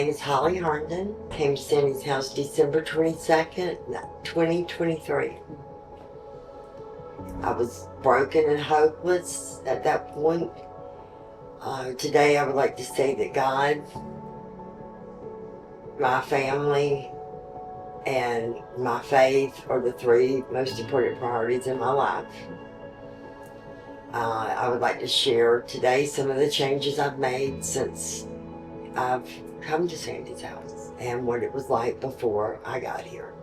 name is Hollie Herndon. Came to Sandy's house December 22nd, 2023. I was broken and hopeless at that point. Today I would like to say that God, my family, and my faith are the three most important priorities in my life. I would like to share today some of the changes I've made since I've come to Sandy's house and what it was like before I got here.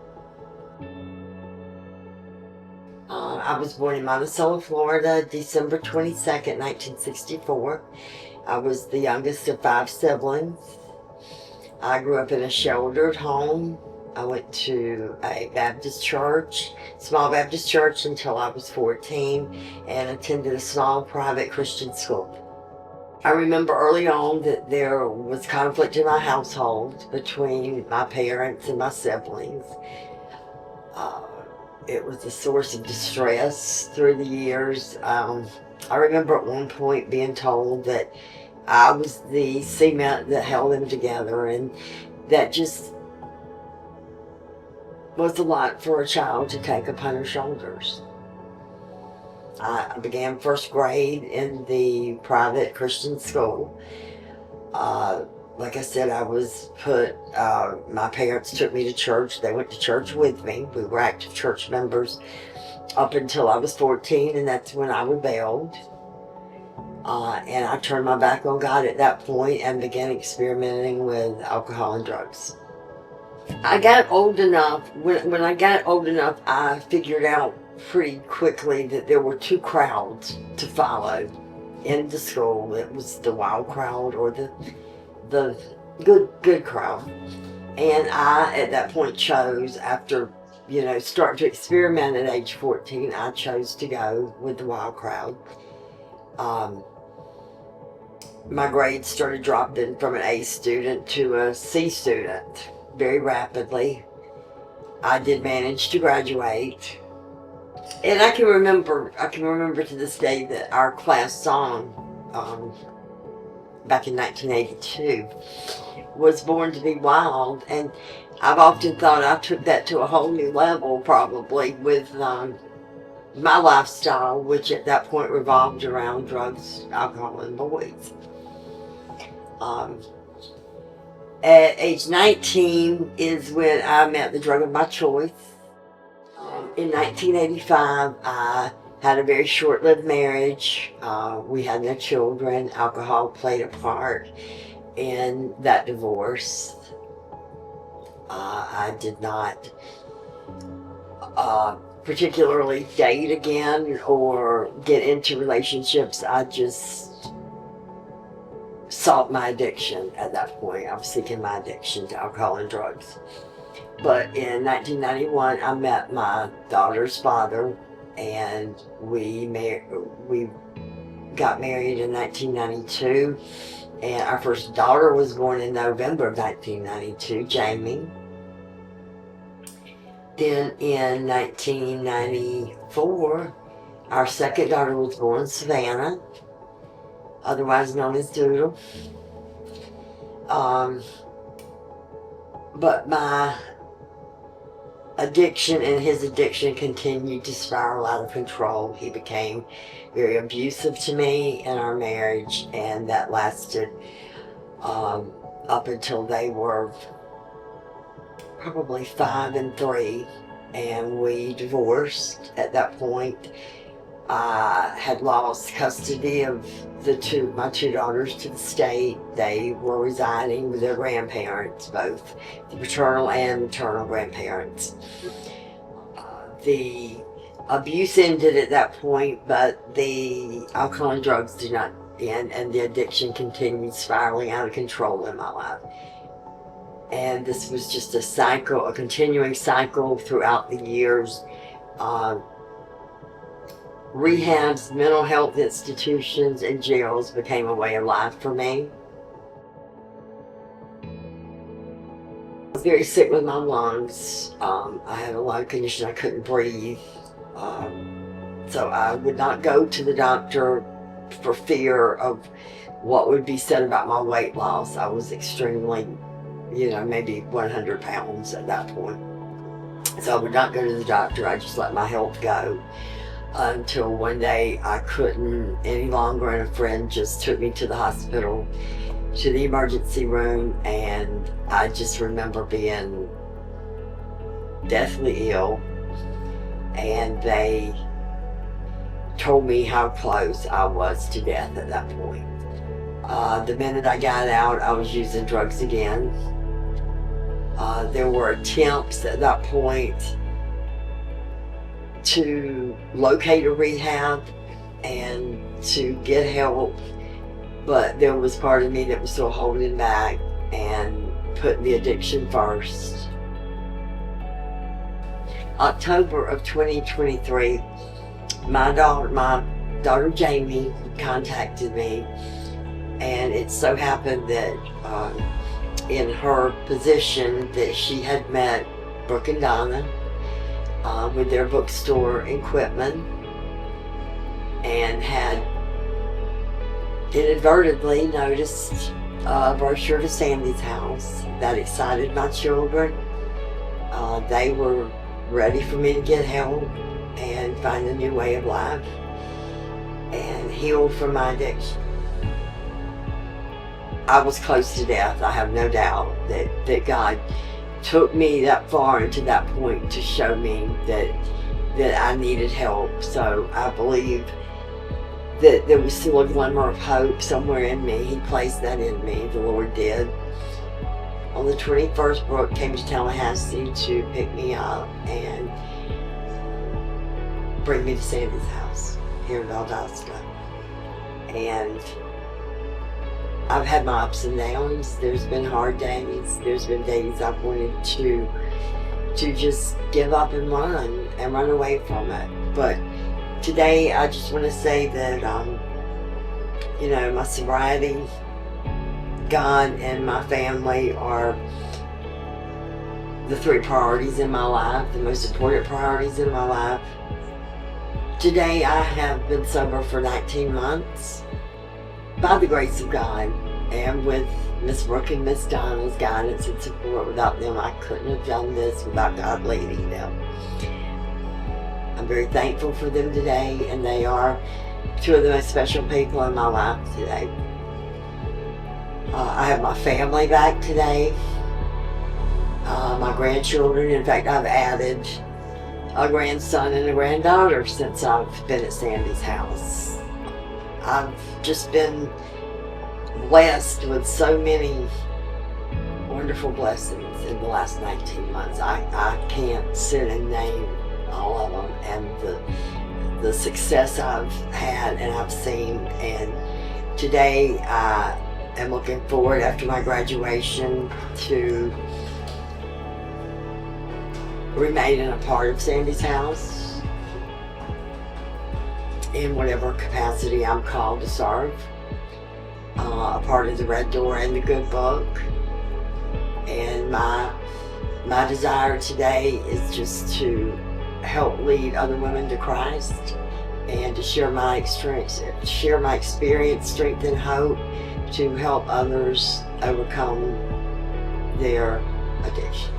I was born in Monticello, Florida, December 22nd, 1964. I was the youngest of 5 siblings. I grew up in a sheltered home. I went to a Baptist church, small Baptist church, until I was 14 and attended a small private Christian school. I remember early on that there was conflict in my household between my parents and my siblings. It was a source of distress through the years. I remember at one point being told that I was the cement that held them together, and that just was a lot for a child to take upon her shoulders. I began first grade in the private Christian school. Like I said, I was put, my parents took me to church. They went to church with me. We were active church members up until I was 14, and that's when I rebelled. And I turned my back on God at that point and began experimenting with alcohol and drugs. I got old enough, when I got old enough, I figured out pretty quickly that there were 2 crowds to follow in the school. It was the wild crowd or the good crowd. And I, at that point, chose, after, starting to experiment at age 14, I chose to go with the wild crowd. My grades started dropping from an A student to a C student very rapidly. I did manage to graduate. And I can remember to this day that our class song, back in 1982, was Born to Be Wild, and I've often thought I took that to a whole new level, probably, with my lifestyle, which at that point revolved around drugs, alcohol, and boys. At age 19 is when I met the drug of my choice. In 1985, I had a very short-lived marriage. We had no children. Alcohol played a part in that divorce. I did not particularly date again or get into relationships. I just sought my addiction at that point. I was seeking my addiction to alcohol and drugs. But in 1991, I met my daughter's father, and we got married in 1992, and our first daughter was born in November of 1992, Jamie. Then in 1994, our second daughter was born, Savannah, otherwise known as Doodle. But my addiction and his addiction continued to spiral out of control. He became very abusive to me in our marriage, and that lasted up until they were probably 5 and 3, and we divorced. At that point, I had lost custody of my two daughters to the state. They were residing with their grandparents, both the paternal and maternal grandparents. The abuse ended at that point, but the alcohol and drugs did not end, and the addiction continued spiraling out of control in my life. And this was just a cycle, a continuing cycle throughout the years. Rehabs, mental health institutions, and jails became a way of life for me. I was very sick with my lungs. I had a lung condition, I couldn't breathe. So I would not go to the doctor for fear of what would be said about my weight loss. I was extremely maybe 100 pounds at that point. So I would not go to the doctor. I just let my health go until one day I couldn't any longer, and a friend just took me to the hospital, to the emergency room, and I just remember being deathly ill, and they told me how close I was to death at that point. The minute I got out, I was using drugs again. There were attempts at that point to locate a rehab and to get help, but there was part of me that was still holding back and putting the addiction first. October of 2023, my daughter Jamie contacted me, and it so happened that in her position that she had met Brooke and Donna with their bookstore in Quitman, and had inadvertently noticed a brochure to Sandy's house that excited my children. They were ready for me to get help and find a new way of life and heal from my addiction. I was close to death. I have no doubt that God took me that far and to that point to show me that I needed help. So I believe that there was still a glimmer of hope somewhere in me. He placed that in me, the Lord did. On the 21st, Brooke came to Tallahassee to pick me up and bring me to Sandy's house here in Valdosta. And I've had my ups and downs. There's been hard days. There's been days I've wanted to just give up and run away from it. But today I just want to say that, my sobriety, God, and my family are the three priorities in my life, the most important priorities in my life. Today I have been sober for 19 months. By the grace of God, and with Miss Brooke and Miss Donna's guidance and support. Without them, I couldn't have done this without God leading them. I'm very thankful for them today, and they are two of the most special people in my life today. I have my family back today, my grandchildren. In fact, I've added a grandson and a granddaughter since I've been at Sandy's house. I've just been blessed with so many wonderful blessings in the last 19 months. I can't sit and name all of them, and the success I've had and I've seen. And today I am looking forward, after my graduation, to remaining a part of Sandy's house in whatever capacity I'm called to serve. A part of the Red Door and the Good Book. And my desire today is just to help lead other women to Christ and to share my experience, strength, and hope to help others overcome their addiction.